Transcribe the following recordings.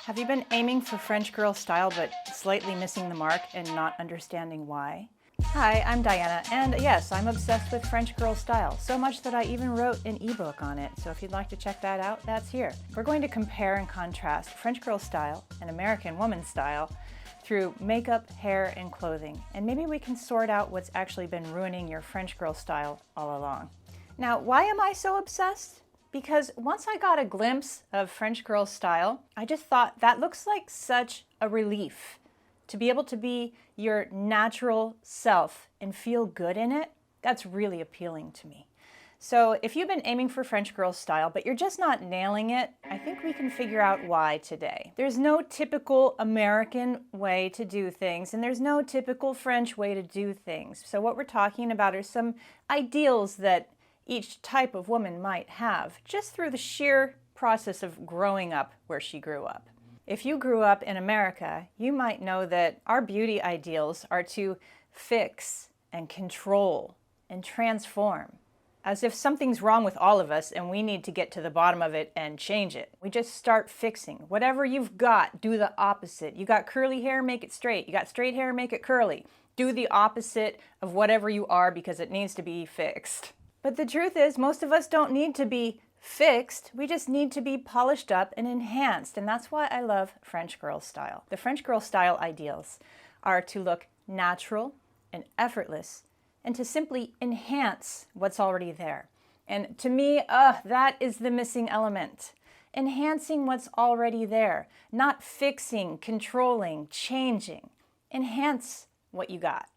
Have you been aiming for French girl style but slightly missing the mark and not understanding why? Hi, I'm Diana, and yes, I'm obsessed with French girl style, so much that I even wrote an ebook on it, so if you'd like to check that out, that's here. We're going to compare and contrast French girl style and American woman style through makeup, hair, and clothing, and maybe we can sort out what's actually been ruining your French girl style all along. Now, why am I so obsessed? Because once I got a glimpse of French girl style, I just thought that looks like such a relief. To be able to be your natural self and feel good in it, that's really appealing to me. So if you've been aiming for French girl style, but you're just not nailing it, I think we can figure out why today. There's no typical American way to do things, and there's no typical French way to do things. So what we're talking about are some ideals that each type of woman might have, just through the sheer process of growing up where she grew up. If you grew up in America, you might know that our beauty ideals are to fix and control and transform, as if something's wrong with all of us and we need to get to the bottom of it and change it. We just start fixing. Whatever you've got, do the opposite. You got curly hair, make it straight. You got straight hair, make it curly. Do the opposite of whatever you are because it needs to be fixed. But the truth is, most of us don't need to be fixed. We just need to be polished up and enhanced. And that's why I love French girl style. The French girl style ideals are to look natural and effortless and to simply enhance what's already there. And to me, that is the missing element. Enhancing what's already there, not fixing, controlling, changing. Enhance what you got.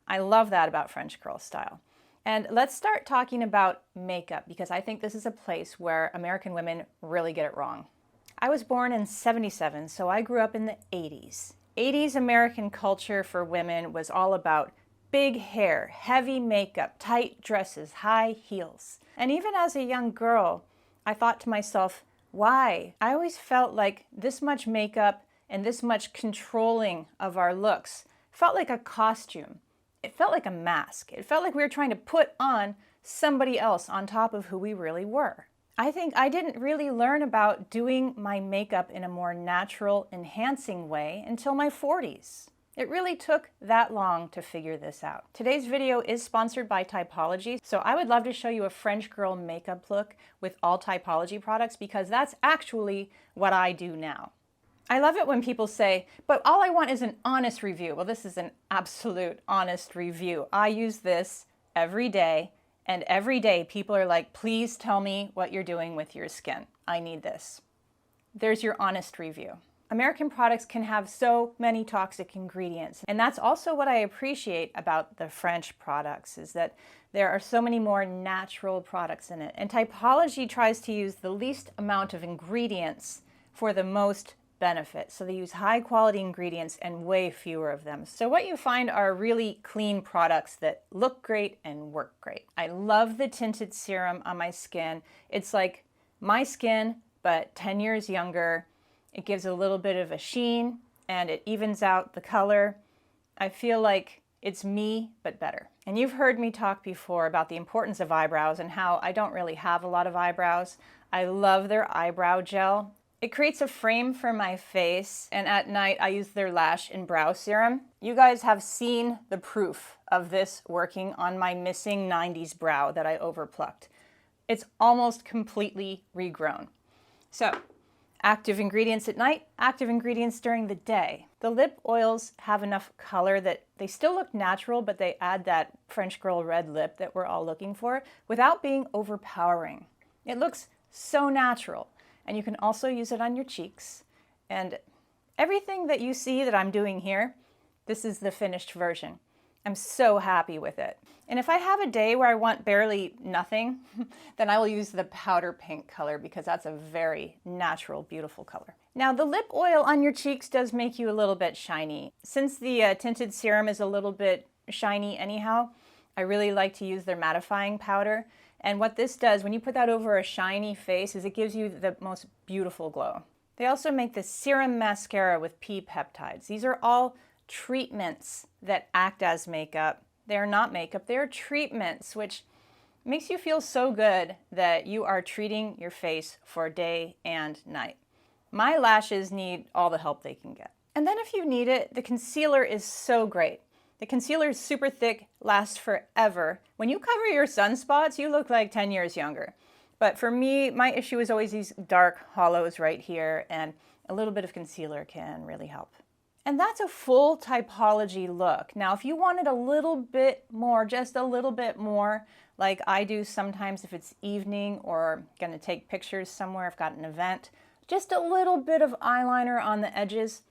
I love that about French girl style. And let's start talking about makeup, because I think this is a place where American women really get it wrong. I was born in '77, so I grew up in the '80s. '80s American culture for women was all about big hair, heavy makeup, tight dresses, high heels. And even as a young girl, I thought to myself, why? I always felt like this much makeup and this much controlling of our looks felt like a costume. It felt like a mask. It felt like we were trying to put on somebody else on top of who we really were. I think I didn't really learn about doing my makeup in a more natural, enhancing way until my 40s. It really took that long to figure this out. Today's video is sponsored by Typology, so I would love to show you a French girl makeup look with all Typology products, because that's actually what I do now. I love it when people say, but all I want is an honest review. Well, this is an absolute honest review. I use this every day, and every day people are like, please tell me what you're doing with your skin. I need this. There's your honest review. American products can have so many toxic ingredients, and that's also what I appreciate about the French products, is that there are so many more natural products in it. And Typology tries to use the least amount of ingredients for the most benefit. So they use high quality ingredients and way fewer of them. So what you find are really clean products that look great and work great. I love the tinted serum on my skin. It's like my skin, but 10 years younger. It gives a little bit of a sheen and it evens out the color. I feel like it's me, but better. And you've heard me talk before about the importance of eyebrows and how I don't really have a lot of eyebrows. I love their eyebrow gel. It creates a frame for my face, and at night I use their lash and brow serum. You guys have seen the proof of this working on my missing 90s brow that I overplucked. It's almost completely regrown. So, active ingredients at night, active ingredients during the day. The lip oils have enough color that they still look natural, but they add that French girl red lip that we're all looking for without being overpowering. It looks so natural. And you can also use it on your cheeks. And everything that you see that I'm doing here, this is the finished version. I'm so happy with it. And if I have a day where I want barely nothing, then I will use the powder pink color, because that's a very natural, beautiful color. Now, the lip oil on your cheeks does make you a little bit shiny. Since the tinted serum is a little bit shiny anyhow, I really like to use their mattifying powder. And what this does, when you put that over a shiny face, is it gives you the most beautiful glow. They also make the serum mascara with pea peptides. These are all treatments that act as makeup. They're not makeup, they're treatments, which makes you feel so good that you are treating your face for day and night. My lashes need all the help they can get. And then if you need it, the concealer is so great. The concealer is super thick, lasts forever. When you cover your sunspots, you look like 10 years younger. But for me, my issue is always these dark hollows right here, and a little bit of concealer can really help. And that's a full typology look. Now, if you wanted a little bit more, just a little bit more, like I do sometimes if it's evening or gonna take pictures somewhere, I've got an event, just a little bit of eyeliner on the edges,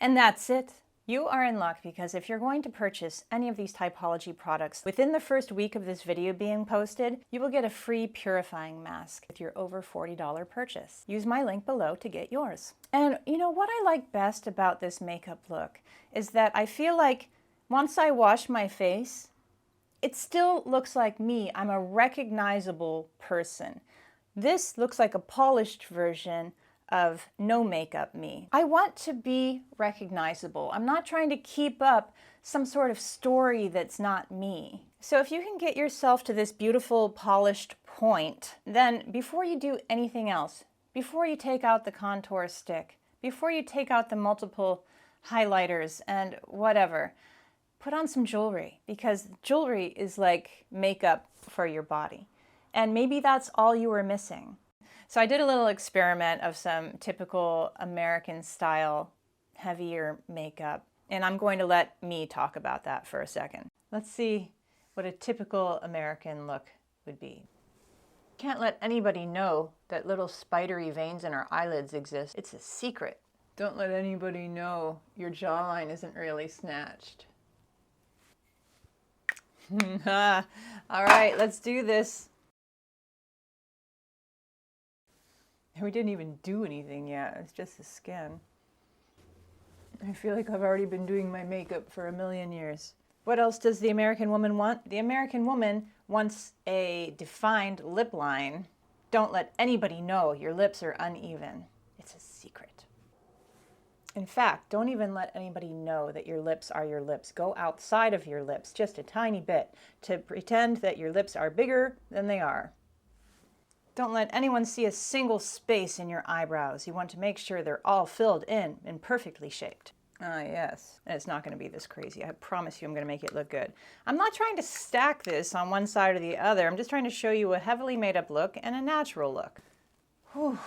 and that's it. You are in luck, because if you're going to purchase any of these typology products within the first week of this video being posted, you will get a free purifying mask with your over $40 purchase. Use my link below to get yours. And you know what I like best about this makeup look is that I feel like once I wash my face, it still looks like me. I'm a recognizable person. This looks like a polished version of no makeup me. I want to be recognizable. I'm not trying to keep up some sort of story that's not me. So if you can get yourself to this beautiful polished point, then before you do anything else, before you take out the contour stick, before you take out the multiple highlighters and whatever, put on some jewelry, because jewelry is like makeup for your body. And maybe that's all you were missing. So I did a little experiment of some typical American style heavier makeup, and I'm going to let me talk about that for a second. Let's see what a typical American look would be. Can't let anybody know that little spidery veins in our eyelids exist. It's a secret. Don't let anybody know your jawline isn't really snatched. All right, let's do this. We didn't even do anything yet. It's just the skin. I feel like I've already been doing my makeup for a million years. What else does the American woman want? The American woman wants a defined lip line. Don't let anybody know your lips are uneven. It's a secret. In fact, don't even let anybody know that your lips are your lips. Go outside of your lips just a tiny bit to pretend that your lips are bigger than they are. Don't let anyone see a single space in your eyebrows. You want to make sure they're all filled in and perfectly shaped. Ah, yes. And it's not going to be this crazy. I promise you I'm going to make it look good. I'm not trying to stack this on one side or the other. I'm just trying to show you a heavily made up look and a natural look. Whew.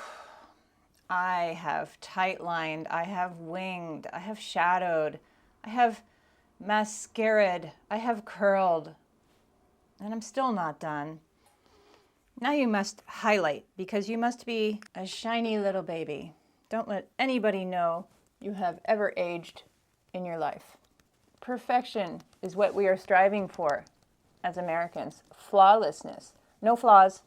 I have tight lined, I have winged, I have shadowed, I have mascaraed, I have curled, and I'm still not done. Now you must highlight, because you must be a shiny little baby. Don't let anybody know you have ever aged in your life. Perfection is what we are striving for as Americans. Flawlessness. No flaws.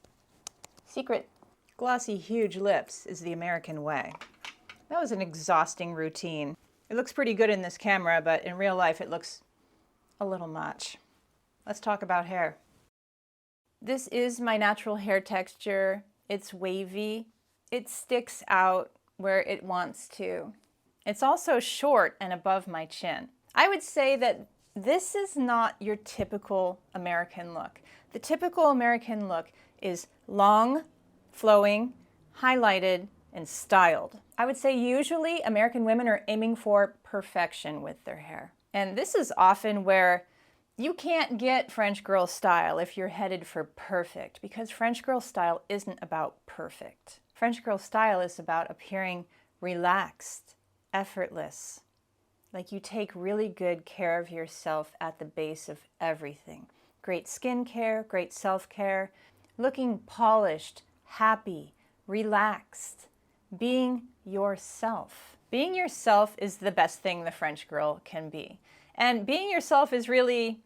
Secret. Glossy, huge lips is the American way. That was an exhausting routine. It looks pretty good in this camera, but in real life it looks a little much. Let's talk about hair. This is my natural hair texture. It's wavy. It sticks out where it wants to. It's also short and above my chin. I would say that this is not your typical American look. The typical American look is long, flowing, highlighted, and styled. I would say usually American women are aiming for perfection with their hair. And this is often where you can't get French girl style if you're headed for perfect, because French girl style isn't about perfect. French girl style is about appearing relaxed, effortless, like you take really good care of yourself at the base of everything. Great skincare, great self-care, looking polished, happy, relaxed, being yourself. Being yourself is the best thing the French girl can be. And being yourself is really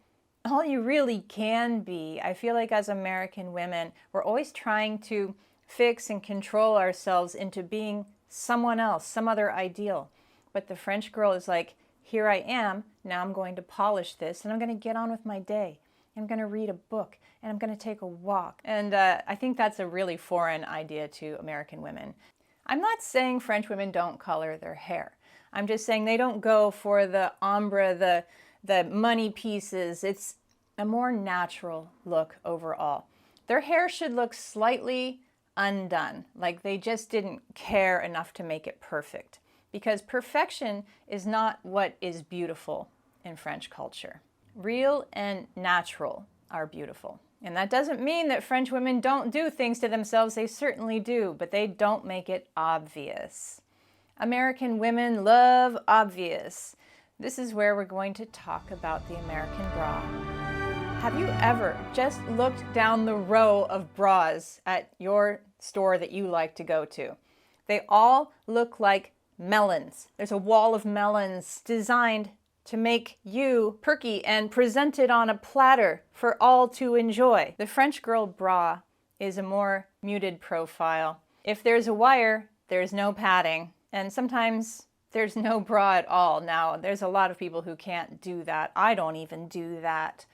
all you really can be. I feel like as American women, we're always trying to fix and control ourselves into being someone else, some other ideal. But the French girl is like, here I am, now I'm going to polish this, and I'm going to get on with my day. I'm going to read a book, and I'm going to take a walk. And I think that's a really foreign idea to American women. I'm not saying French women don't color their hair. I'm just saying they don't go for the ombre, the money pieces. It's a more natural look overall. Their hair should look slightly undone, like they just didn't care enough to make it perfect. Because perfection is not what is beautiful in French culture. Real and natural are beautiful. And that doesn't mean that French women don't do things to themselves. They certainly do, but they don't make it obvious. American women love obvious. This is where we're going to talk about the American bra. Have you ever just looked down the row of bras at your store that you like to go to? They all look like melons. There's a wall of melons designed to make you perky and presented on a platter for all to enjoy. The French girl bra is a more muted profile. If there's a wire, there's no padding. And sometimes there's no bra at all. Now, there's a lot of people who can't do that. I don't even do that.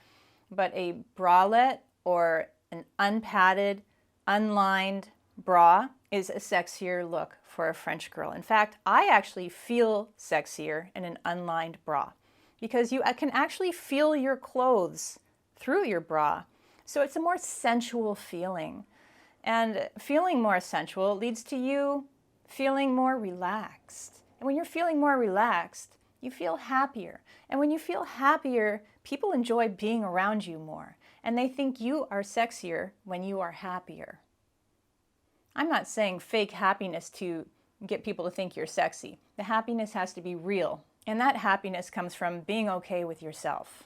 But a bralette or an unpadded, unlined bra is a sexier look for a French girl. In fact, I actually feel sexier in an unlined bra because you can actually feel your clothes through your bra. So it's a more sensual feeling. And feeling more sensual leads to you feeling more relaxed. And when you're feeling more relaxed, you feel happier. And when you feel happier, people enjoy being around you more. And they think you are sexier when you are happier. I'm not saying fake happiness to get people to think you're sexy. The happiness has to be real. And that happiness comes from being okay with yourself.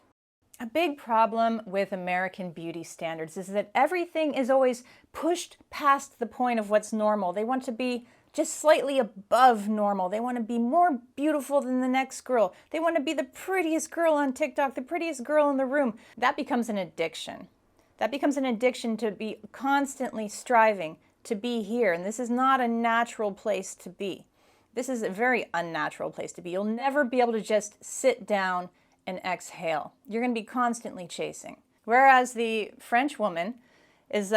A big problem with American beauty standards is that everything is always pushed past the point of what's normal. They want to be just slightly above normal. They want to be more beautiful than the next girl. They want to be the prettiest girl on TikTok, the prettiest girl in the room. That becomes an addiction. That becomes an addiction to be constantly striving to be here. And this is not a natural place to be. This is a very unnatural place to be. You'll never be able to just sit down and exhale. You're going to be constantly chasing. Whereas the French woman is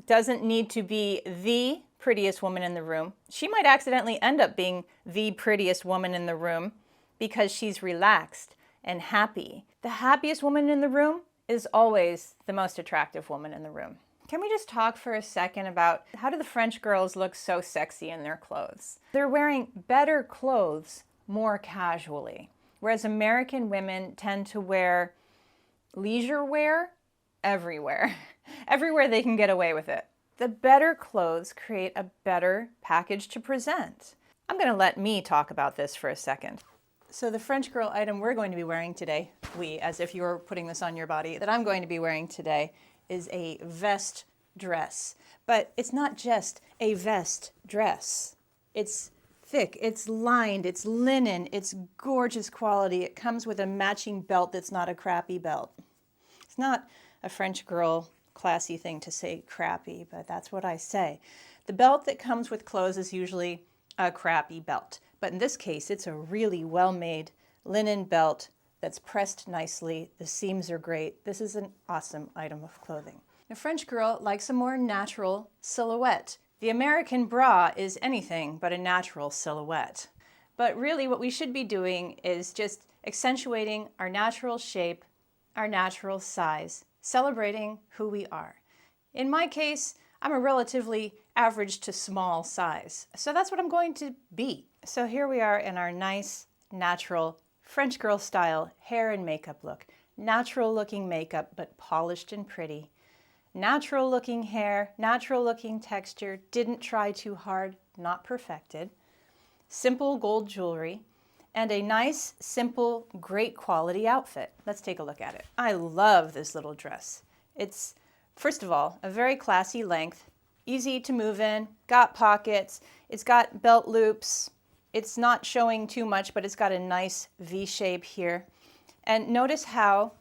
doesn't need to be the prettiest woman in the room. She might accidentally end up being the prettiest woman in the room because she's relaxed and happy. The happiest woman in the room is always the most attractive woman in the room. Can we just talk for a second about how do the French girls look so sexy in their clothes? They're wearing better clothes more casually, whereas American women tend to wear leisure wear everywhere. Everywhere they can get away with it. The better clothes create a better package to present. I'm going to let me talk about this for a second. So the French girl item we're going to be wearing today, as if you were putting this on your body, that I'm going to be wearing today is a vest dress. But it's not just a vest dress. It's thick, it's lined, it's linen, it's gorgeous quality. It comes with a matching belt that's not a crappy belt. It's not a French girl classy thing to say crappy, but that's what I say. The belt that comes with clothes is usually a crappy belt. But in this case, it's a really well-made linen belt that's pressed nicely. The seams are great. This is an awesome item of clothing. The French girl likes a more natural silhouette. The American bra is anything but a natural silhouette. But really what we should be doing is just accentuating our natural shape, our natural size, celebrating who we are. In my case, I'm a relatively average to small size, so that's what I'm going to be. So here we are in our nice, natural, French girl style hair and makeup look. Natural looking makeup, but polished and pretty. Natural looking hair, natural looking texture, didn't try too hard, not perfected. Simple gold jewelry, and a nice, simple, great quality outfit. Let's take a look at it. I love this little dress. It's, first of all, a very classy length, easy to move in, got pockets, it's got belt loops. It's not showing too much, but it's got a nice V shape here. And notice how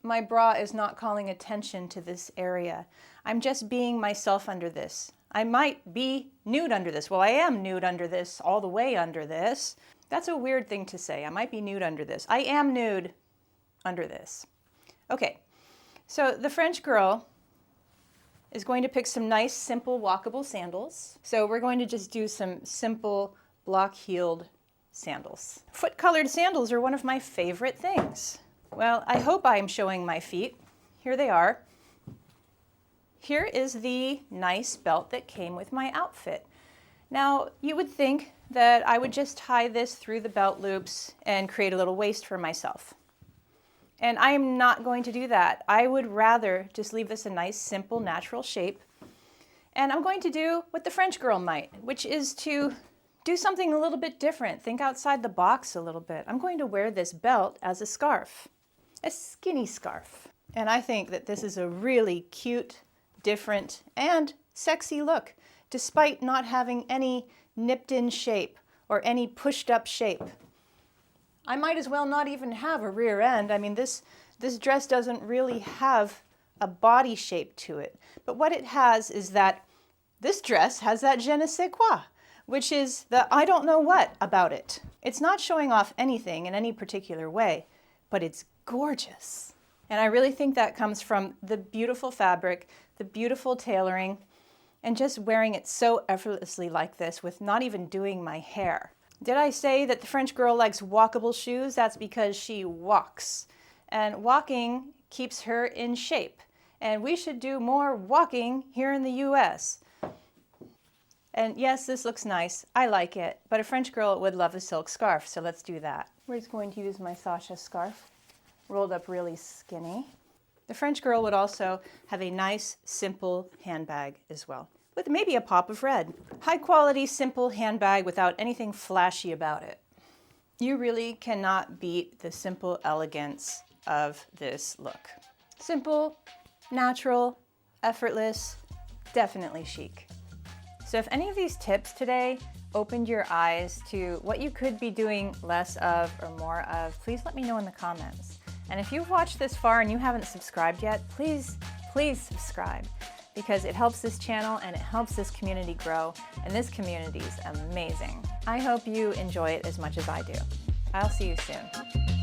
my bra is not calling attention to this area. I'm just being myself under this. I might be nude under this. Well, I am nude under this, all the way under this. That's a weird thing to say. I might be nude under this. I am nude under this. Okay, so the French girl is going to pick some nice, simple, walkable sandals. So we're going to just do some simple, block-heeled sandals. Foot-colored sandals are one of my favorite things. Well, I hope I'm showing my feet. Here they are. here is the nice belt that came with my outfit. Now, you would think that I would just tie this through the belt loops and create a little waist for myself. And I am not going to do that. I would rather just leave this a nice, simple, natural shape. And I'm going to do what the French girl might, which is to do something a little bit different. Think outside the box a little bit. I'm going to wear this belt as a scarf, a skinny scarf. And I think that this is a really cute, different, and sexy look, despite not having any nipped-in shape or any pushed-up shape. I might as well not even have a rear end. I mean, this dress doesn't really have a body shape to it. But what it has is that this dress has that je ne sais quoi, which is the I don't know what about it. It's not showing off anything in any particular way, but it's gorgeous. And I really think that comes from the beautiful fabric, the beautiful tailoring, and just wearing it so effortlessly like this with not even doing my hair. Did I say that the French girl likes walkable shoes? That's because she walks. And walking keeps her in shape. And we should do more walking here in the US. And yes, this looks nice. I like it. But a French girl would love a silk scarf, so let's do that. We're just going to use my Sasha scarf, rolled up really skinny. The French girl would also have a nice, simple handbag as well, with maybe a pop of red. High quality, simple handbag without anything flashy about it. You really cannot beat the simple elegance of this look. Simple, natural, effortless, definitely chic. So if any of these tips today opened your eyes to what you could be doing less of or more of, please let me know in the comments. And if you've watched this far and you haven't subscribed yet, please subscribe, because it helps this channel and it helps this community grow, and this community is amazing. I hope you enjoy it as much as I do. I'll see you soon.